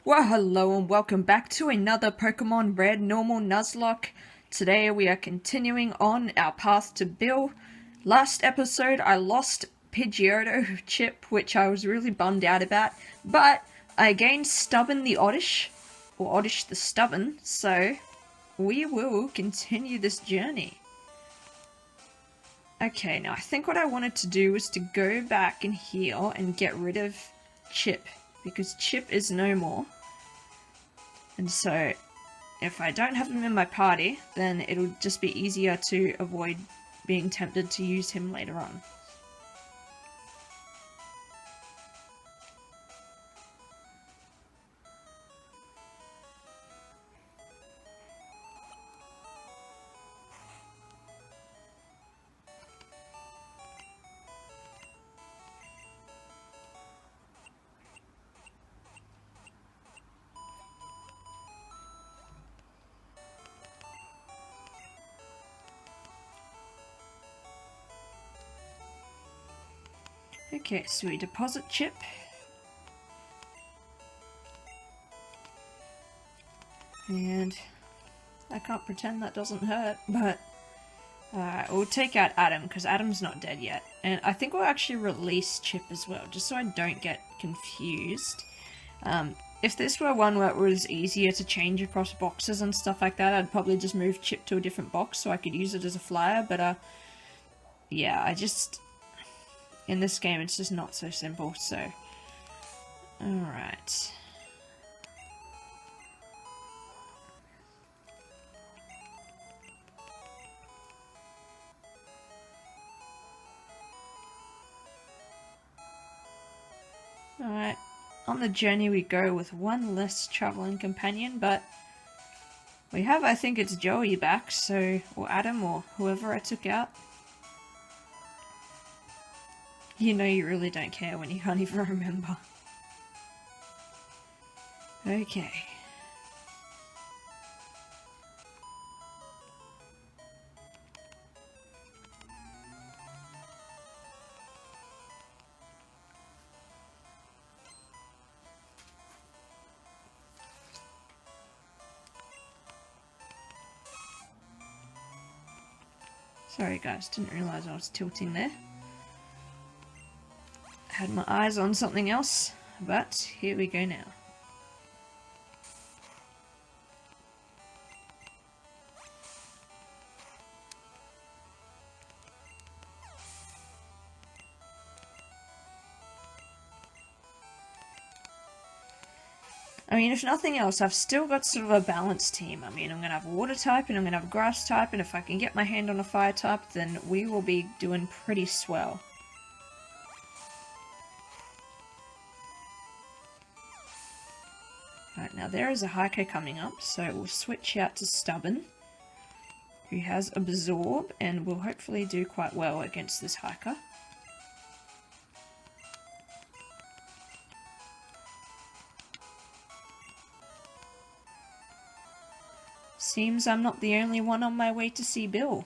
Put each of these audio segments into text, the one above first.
Well, hello and welcome back to another Pokemon Red Normal Nuzlocke. Today we are continuing on our path to Bill. Last episode I lost Pidgeotto Chip, which I was really bummed out about, but I gained Stubborn the Oddish, or Oddish the Stubborn, so we will continue this journey. Okay, now I think what I wanted to do was to go back and heal and get rid of Chip, because Chip is no more. And so, if I don't have him in my party, then it'll just be easier to avoid being tempted to use him later on. Okay, so we deposit Chip. And I can't pretend that doesn't hurt, but we'll take out Adam, because Adam's not dead yet. And I think we'll actually release Chip as well, just so I don't get confused. If this were one where it was easier to change across boxes and stuff like that, I'd probably just move Chip to a different box so I could use it as a flyer, but yeah, in this game it's just not so simple, so... Alright. Alright, on the journey we go with one less traveling companion, but we have, I think it's Joey back, so, or Adam, or whoever I took out. You know you really don't care when you can't even remember. Okay. Sorry guys, didn't realise I was tilting there. Had my eyes on something else, but here we go now. I mean, if nothing else, I've still got sort of a balanced team. I mean, I'm going to have a water type, and I'm going to have a grass type, and if I can get my hand on a fire type, then we will be doing pretty swell. Right, now there is a hiker coming up, so we'll switch out to Stubborn, who has Absorb, and will hopefully do quite well against this hiker. Seems I'm not the only one on my way to see Bill.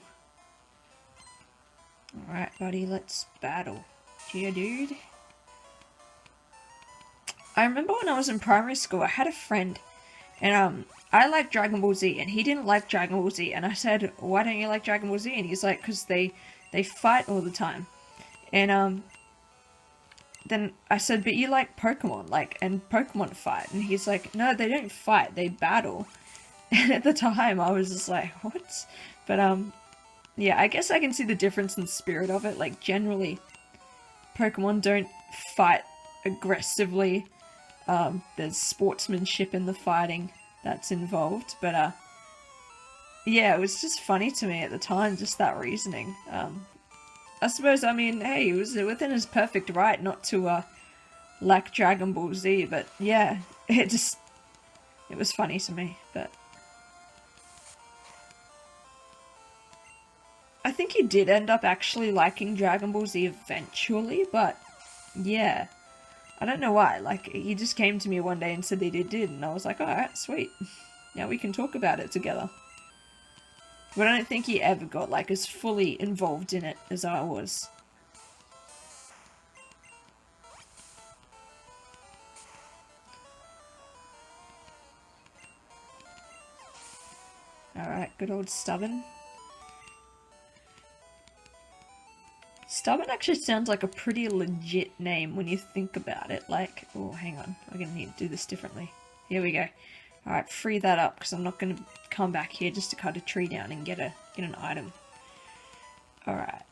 Alright, buddy, let's battle. Geodude. I remember when I was in primary school, I had a friend, and I liked Dragon Ball Z, and he didn't like Dragon Ball Z, and I said, why don't you like Dragon Ball Z? And he's like, because they fight all the time. And then I said, but you like Pokemon, and Pokemon fight. And he's like, no, they don't fight, they battle. And at the time, I was just like, what? But, yeah, I guess I can see the difference in the spirit of it. Like, generally, Pokemon don't fight aggressively. There's sportsmanship in the fighting that's involved. But, yeah, it was just funny to me at the time, just that reasoning. I suppose, I mean, hey, it was within his perfect right not to, like Dragon Ball Z. But, yeah, it was funny to me, but... I think he did end up actually liking Dragon Ball Z eventually, but yeah. I don't know why, he just came to me one day and said that he did, and I was like, alright, sweet. Now we can talk about it together. But I don't think he ever got, as fully involved in it as I was. Alright, good old Stubborn. Stubborn actually sounds like a pretty legit name when you think about it. Like, oh, hang on. I'm gonna need to do this differently. Here we go. Alright, free that up, because I'm not gonna come back here just to cut a tree down and get an item. Alright.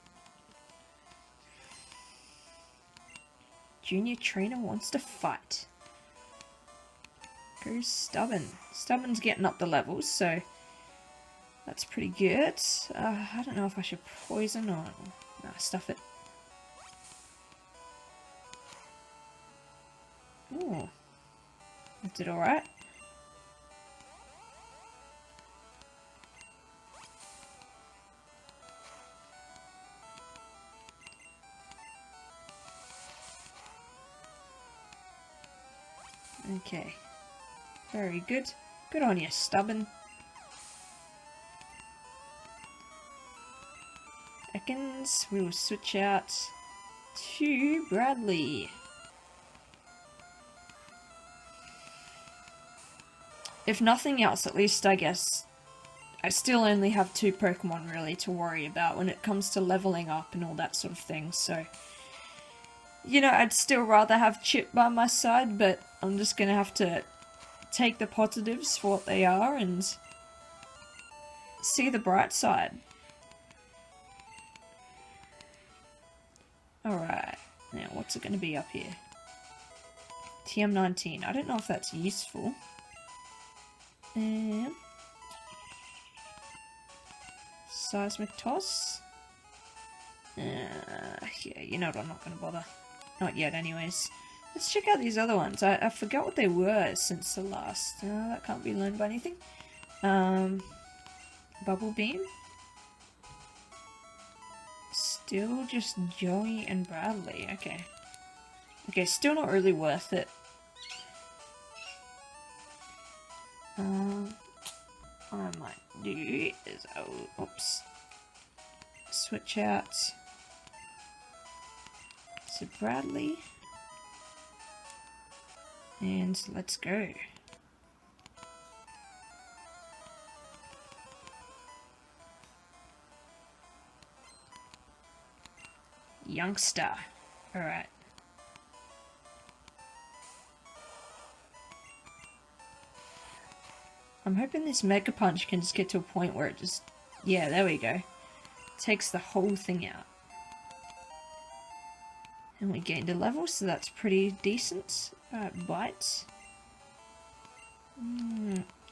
Junior trainer wants to fight. Goes Stubborn. Stubborn's getting up the levels, so that's pretty good. I don't know if I should poison or... Nah, stuff it. Ooh. That did alright. Okay. Very good. Good on you, Stubborn. Seconds, we will switch out to Bradley. If nothing else, at least I guess I still only have 2 Pokemon really to worry about when it comes to leveling up and all that sort of thing, so... You know, I'd still rather have Chip by my side, but I'm just gonna have to take the positives for what they are and see the bright side. Alright, now what's it going to be up here? TM19. I don't know if that's useful. Seismic Toss. Yeah, you know what, I'm not going to bother. Not yet anyways. Let's check out these other ones. I forgot what they were since the last. That can't be learned by anything. Bubble Beam. Still just Joey and Bradley, okay. Okay, still not really worth it. What I might do is, oops. Switch out to Bradley. And let's go. Youngster. Alright. I'm hoping this Mega Punch can just get to a point where it just... Yeah, there we go. Takes the whole thing out. And we gained a level, so that's pretty decent. Bite.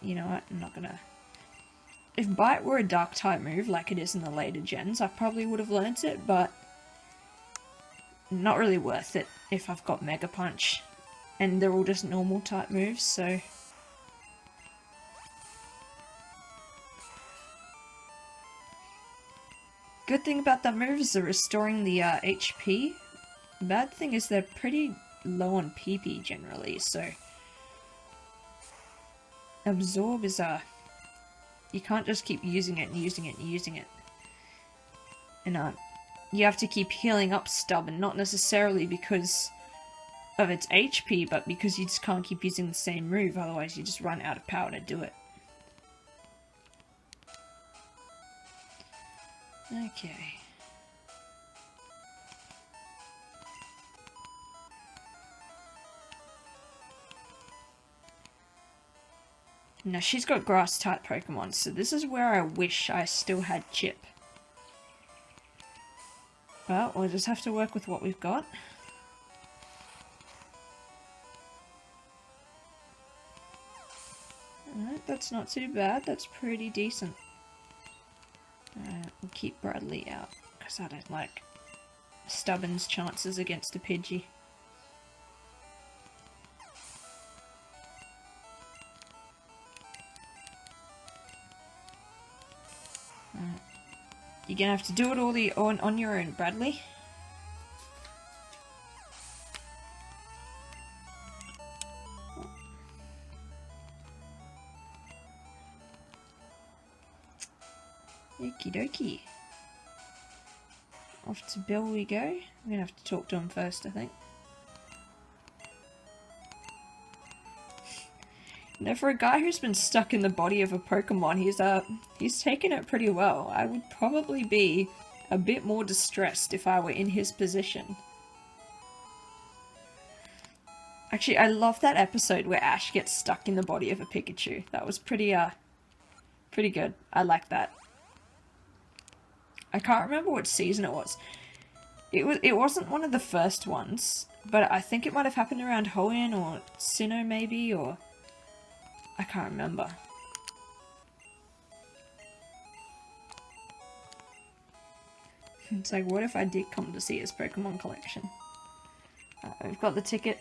You know what? I'm not gonna... If Bite were a Dark type move, like it is in the later gens, I probably would have learnt it, but... Not really worth it if I've got Mega Punch. And they're all just normal type moves, so... Good thing about that move is they're restoring the HP. The bad thing is they're pretty low on PP generally, so... Absorb is you can't just keep using it and using it and using it. And you have to keep healing up Stubborn, not necessarily because of its HP, but because you just can't keep using the same move, otherwise you just run out of power to do it. Okay. Now she's got grass type Pokemon, so this is where I wish I still had Chip. Well, we'll just have to work with what we've got. Alright, that's not too bad, that's pretty decent. We'll keep Bradley out, because I don't like Stubborn's chances against a Pidgey. You're gonna have to do it all on your own, Bradley. Okie dokie. Off to Bill we go. I'm gonna have to talk to him first, I think. Now, for a guy who's been stuck in the body of a Pokemon, he's taken it pretty well. I would probably be a bit more distressed if I were in his position. Actually, I love that episode where Ash gets stuck in the body of a Pikachu. That was pretty good. I like that. I can't remember what season it was. It wasn't one of the first ones, but I think it might have happened around Hoenn or Sinnoh maybe, or... I can't remember. It's like, what if I did come to see his Pokemon collection? We've got the ticket.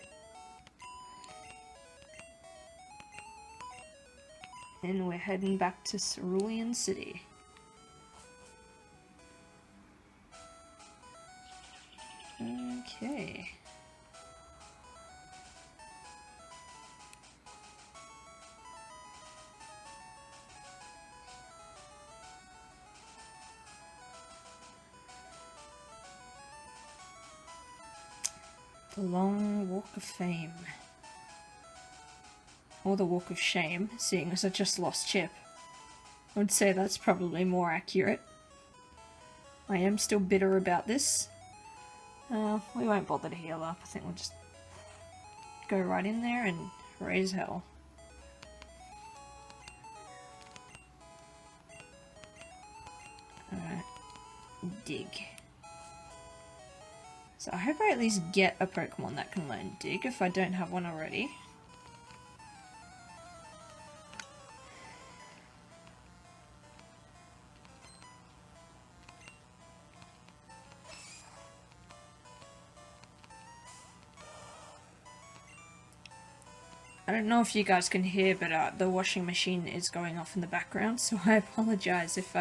And we're heading back to Cerulean City. Okay. The Long Walk of Fame. Or the Walk of Shame, seeing as I just lost Chip. I would say that's probably more accurate. I am still bitter about this. We won't bother to heal up. I think we'll just go right in there and raise hell. Alright. Dig. So I hope I at least get a Pokemon that can learn Dig if I don't have one already. I don't know if you guys can hear, but the washing machine is going off in the background, so I apologize if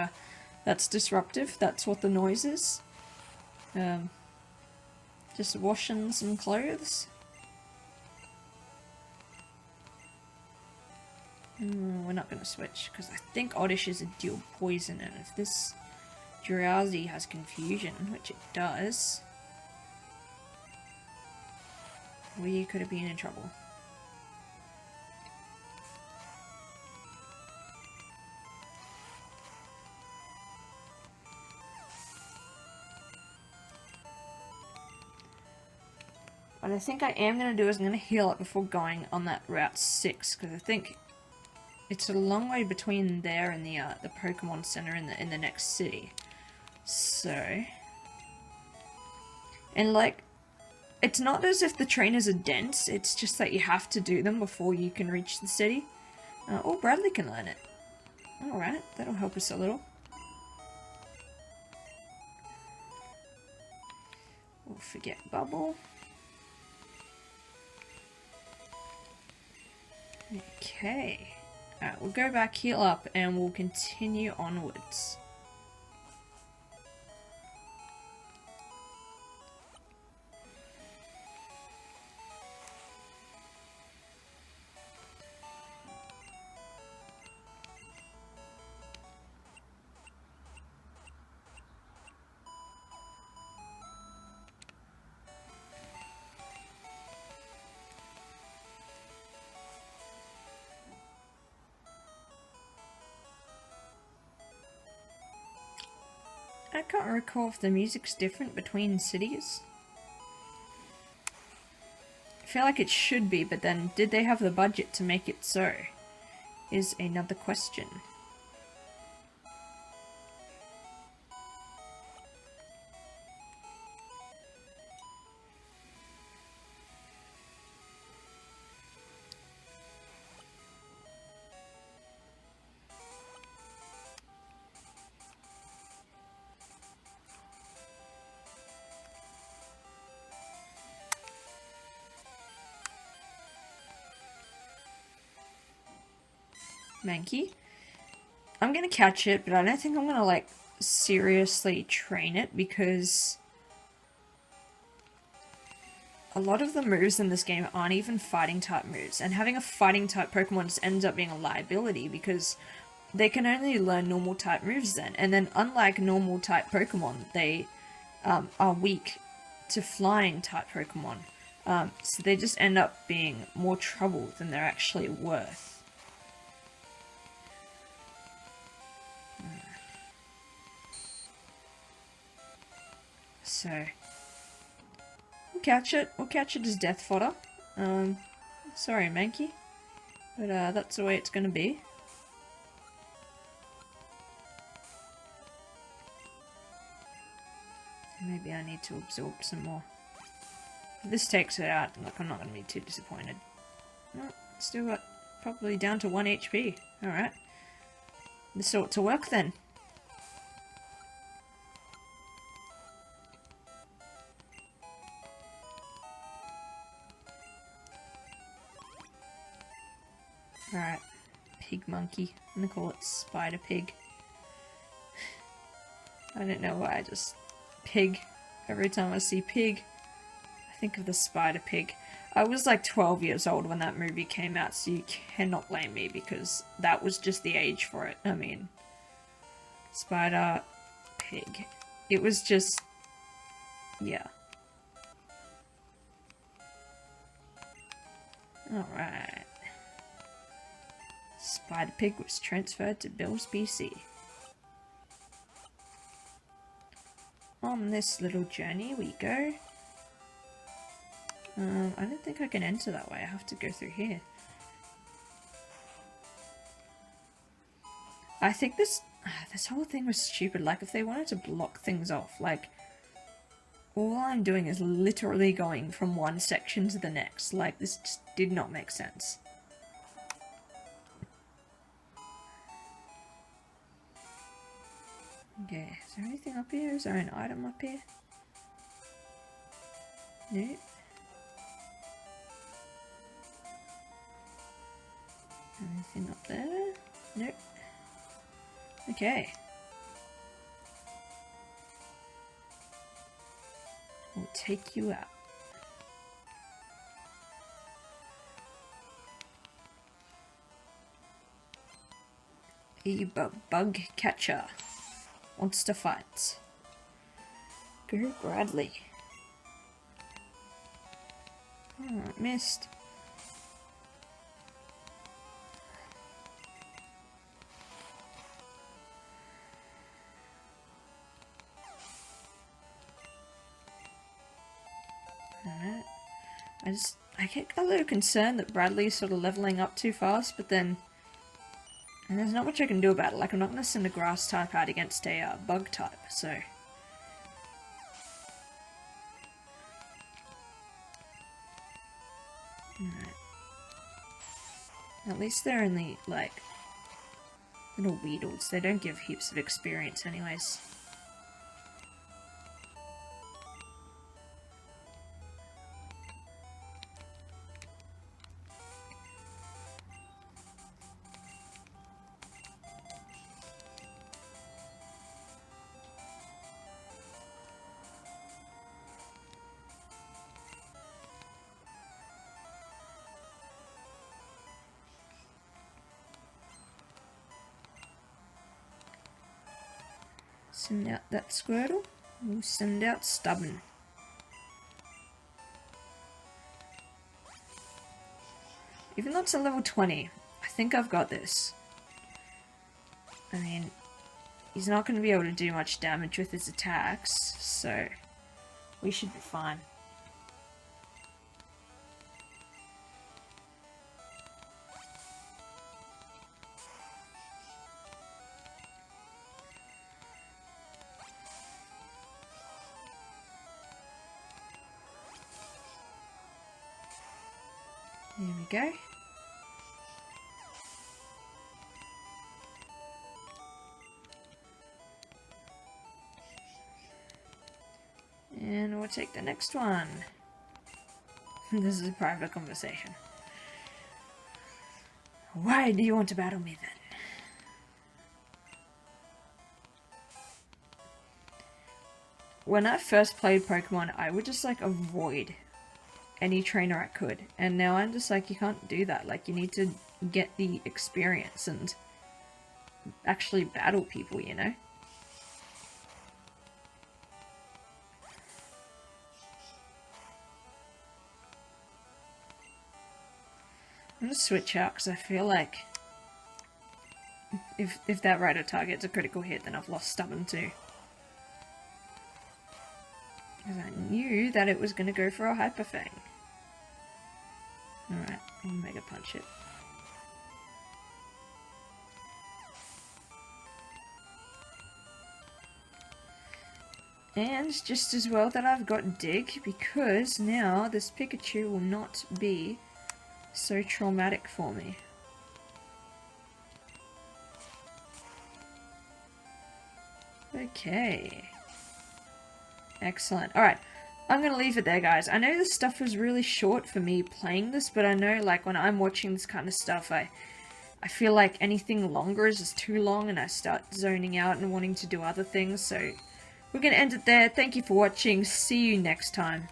that's disruptive. That's what the noise is. Just washing some clothes. We're not going to switch, because I think Oddish is a dual poison, and if this Drowsy has confusion, which it does, we could have been in trouble. What I think I am going to do is I'm going to heal up before going on that Route 6, because I think it's a long way between there and the Pokemon Center in the next city. So... And like, it's not as if the trainers are dense, it's just that you have to do them before you can reach the city. Oh, Bradley can learn it. Alright, that'll help us a little. We'll forget Bubble. Okay. Alright, we'll go back, heal up, and we'll continue onwards. I can't recall if the music's different between cities. I feel like it should be, but then did they have the budget to make it so? Is another question. Mankey. I'm gonna catch it, but I don't think I'm gonna, like, seriously train it, because a lot of the moves in this game aren't even fighting type moves, and having a fighting type Pokemon just ends up being a liability, because they can only learn normal type moves then, and then unlike normal type Pokemon, they are weak to flying type Pokemon, so they just end up being more trouble than they're actually worth. so we'll catch it. We'll catch it as death fodder. Sorry, Mankey, but that's the way it's gonna be. Maybe I need to absorb some more. If this takes it out, like, I'm not gonna be too disappointed. No, still got probably down to 1 HP. Alright. This ought to work then. Alright. Pig monkey. I'm gonna call it spider pig. I don't know why I just... Pig. Every time I see pig, I think of the spider pig. I was like 12 years old when that movie came out, so you cannot blame me because that was just the age for it. I mean, spider pig. It was just, yeah. Alright. Spider pig was transferred to Bill's PC. On this little journey we go. I don't think I can enter that way. I have to go through here. I think this whole thing was stupid. Like, if they wanted to block things off, like, all I'm doing is literally going from one section to the next. Like, this just did not make sense. Okay, is there anything up here? Is there an item up here? Nope. Anything up there? Nope. Okay. We'll take you out. A bug catcher wants to fight. Go Bradley. Oh, missed. Alright. I get a little concerned that Bradley's sort of leveling up too fast, but then... And there's not much I can do about it. Like, I'm not going to send a grass type out against a bug type, so... Alright. At least they're only, like, little Weedles. They don't give heaps of experience anyways. Send out that Squirtle. We'll send out Stubborn. Even though it's a level 20, I think I've got this. I mean, he's not going to be able to do much damage with his attacks, so we should be fine. There we go. And we'll take the next one. This is a private conversation. Why do you want to battle me then? When I first played Pokemon, I would just like avoid any trainer I could, and now I'm just like, you can't do that. Like, you need to get the experience and actually battle people, you know? I'm gonna switch out because I feel like if that rider targets a critical hit, then I've lost Stubborn too. Because I knew that it was going to go for a Hyper Fang. Alright, I'll Mega Punch it. And just as well that I've got Dig, because now this Pikachu will not be so traumatic for me. Okay. Excellent. Alright, I'm gonna leave it there, guys. I know this stuff was really short for me playing this, but I know, like, when I'm watching this kind of stuff, I feel like anything longer is just too long and I start zoning out and wanting to do other things, so we're gonna end it there. Thank you for watching. See you next time.